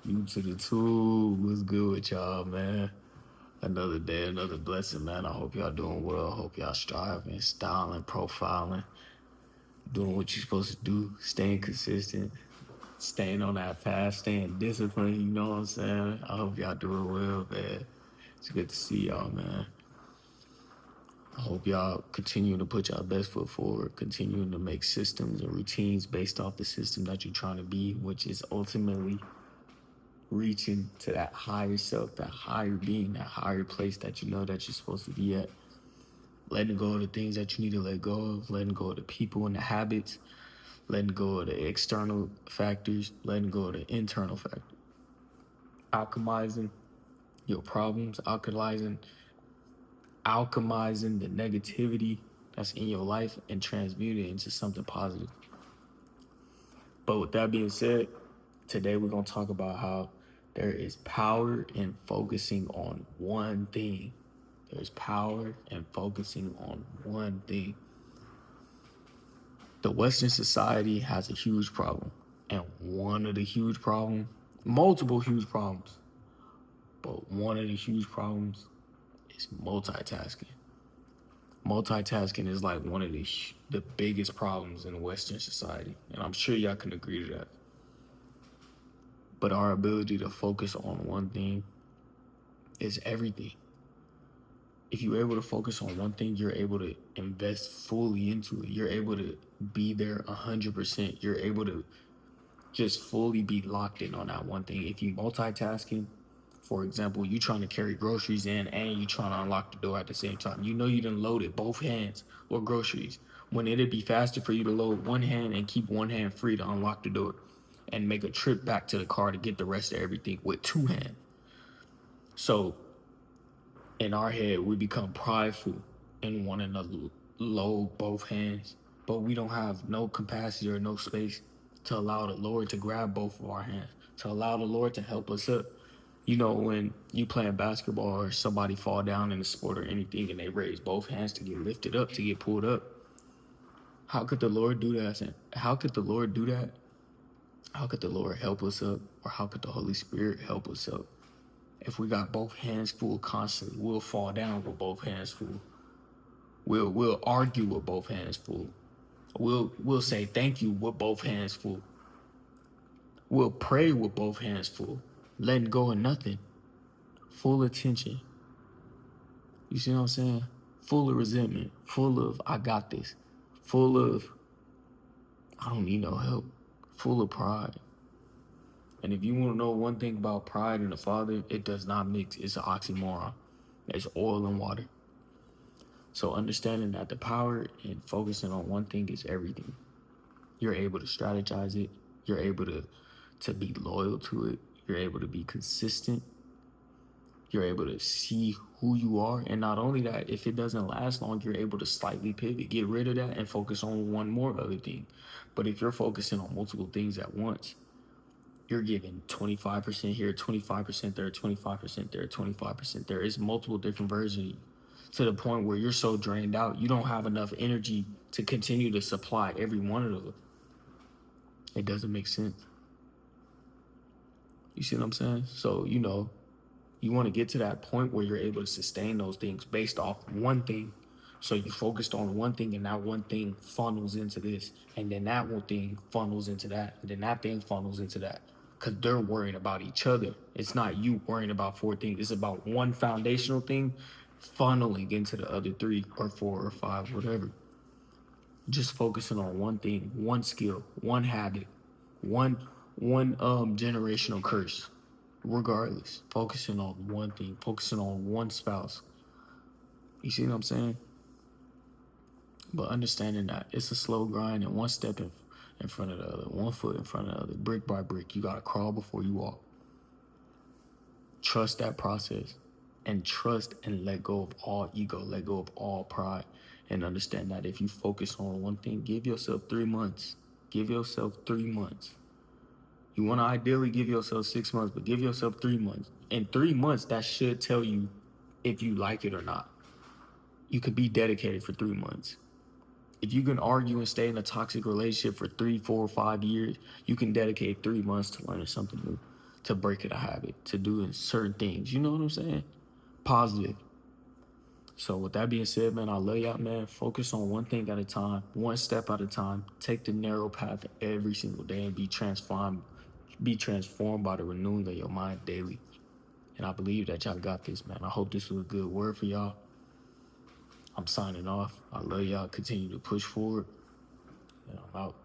You to the two. What's good with y'all, man? Another day, another blessing, man. I hope y'all doing well. I hope y'all striving, styling, profiling, doing what you're supposed to do, staying consistent, staying on that path, staying disciplined. You know what I'm saying? I hope y'all doing well, man. It's good to see y'all, man. I hope y'all continue to put y'all best foot forward, continuing to make systems and routines based off the system that you're trying to be, which is ultimately reaching to that higher self, that higher being, that higher place that you know that you're supposed to be at. Letting go of the things that you need to let go of, letting go of the people and the habits, letting go of the external factors, letting go of the internal factors. Alchemizing your problems, alchemizing the negativity that's in your life and transmute it into something positive. But with that being said, today we're going to talk about how there is power in focusing on one thing. There's power in focusing on one thing. The Western society has a huge problem. And one of the huge problems, multiple huge problems, but one of the huge problems is multitasking. Multitasking is like one of the biggest problems in Western society. And I'm sure y'all can agree to that. But our ability to focus on one thing is everything. If you're able to focus on one thing, you're able to invest fully into it. You're able to be there 100%. You're able to just fully be locked in on that one thing. If you multitasking, for example, you trying to carry groceries in and you trying to unlock the door at the same time. You know you done loaded both hands with groceries. When it'd be faster for you to load one hand and keep one hand free to unlock the door and make a trip back to the car to get the rest of everything with two hands. So in our head, we become prideful and wanting to load both hands, but we don't have no capacity or no space to allow the Lord to grab both of our hands, to allow the Lord to help us up. You know, when you playing basketball or somebody fall down in a sport or anything and they raise both hands to get lifted up, to get pulled up, how could the Lord do that? How could the Lord do that? How could the Lord help us up? Or how could the Holy Spirit help us up? If we got both hands full constantly, we'll fall down with both hands full. We'll argue with both hands full. We'll say thank you with both hands full. We'll pray with both hands full, letting go of nothing, full attention. You see what I'm saying? Full of resentment, full of I got this, full of I don't need no help, full of pride. And if you want to know one thing about pride and the Father, it does not mix. It's an oxymoron. It's oil and water. So understanding that the power in focusing on one thing is everything. You're able to strategize it. You're able to be loyal to it. You're able to be consistent. You're able to see who you are. And not only that, if it doesn't last long, you're able to slightly pivot, get rid of that and focus on one more other thing. But if you're focusing on multiple things at once, you're giving 25% here, 25% there, 25% there, 25% there. It's multiple different versions to the point where you're so drained out, you don't have enough energy to continue to supply every one of those. It doesn't make sense. You see what I'm saying? So, you know, you want to get to that point where you're able to sustain those things based off one thing. So you focused on one thing and that one thing funnels into this. And then that one thing funnels into that. And then that thing funnels into that. Because they're worrying about each other. It's not you worrying about four things. It's about one foundational thing funneling into the other three or four or five, whatever. Just focusing on one thing, one skill, one habit, one generational curse. Regardless, focusing on one thing, focusing on one spouse. You see what I'm saying? But understanding that it's a slow grind and one step in front of the other, one foot in front of the other, brick by brick. You gotta crawl before you walk. Trust that process and trust and let go of all ego, let go of all pride, and understand that if you focus on one thing, give yourself 3 months. Give yourself 3 months. You want to ideally give yourself 6 months, but give yourself 3 months. In 3 months, that should tell you if you like it or not. You could be dedicated for 3 months. If you can argue and stay in a toxic relationship for 3, 4, 5 years, you can dedicate 3 months to learning something new, to break it a habit, to doing certain things. You know what I'm saying? Positive. So with that being said, man, I love y'all, man. Focus on one thing at a time, one step at a time. Take the narrow path every single day and be transformed. Be transformed by the renewing of your mind daily. And I believe that y'all got this, man. I hope this was a good word for y'all. I'm signing off. I love y'all. Continue to push forward. And I'm out.